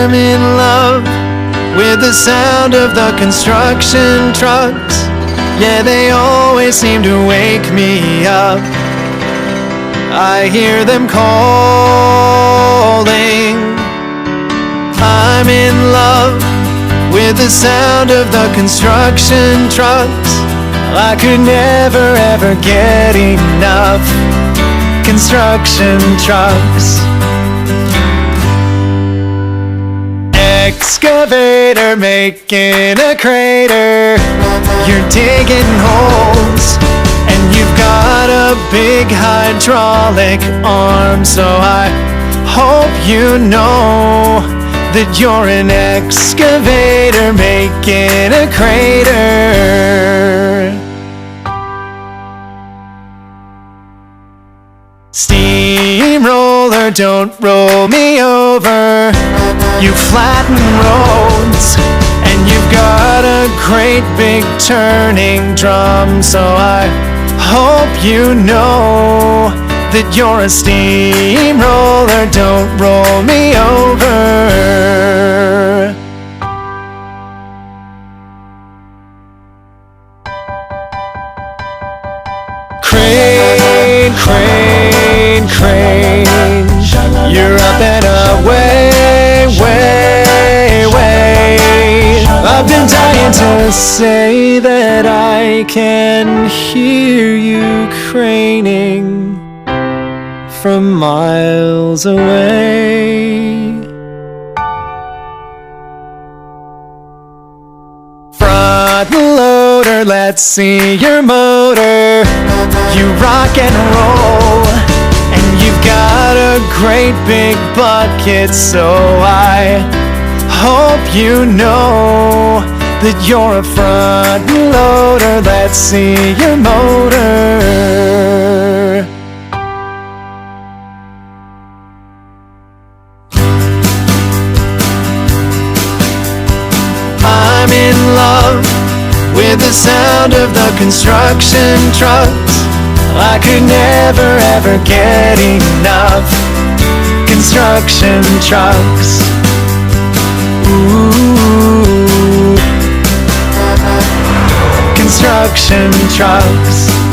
I'm in love with the sound of the construction trucks. Yeah, they always seem to wake me up. I hear them calling. I'm in love with the sound of the construction trucks. I could never ever get enough construction trucks. Excavator making a crater. You're digging holes, and you've got a big hydraulic arm. So I hope you know that you're an excavator making a crater. Steamroller, don't roll me over. You flatten roads, and you've got a great big turning drum. So I hope you know that you're a steamroller, don't roll me over. Crane, crane, crane, you're up and away, way, way. I've been dying to say that I can hear you craning from miles away. Front loader, let's see your motor. You rock and roll, and you've got a great big bucket. So I hope you know that you're a front loader. Let's see your motor. I'm in love with the sound of the construction trucks. I could never ever get enough construction trucks. Ooh, construction trucks.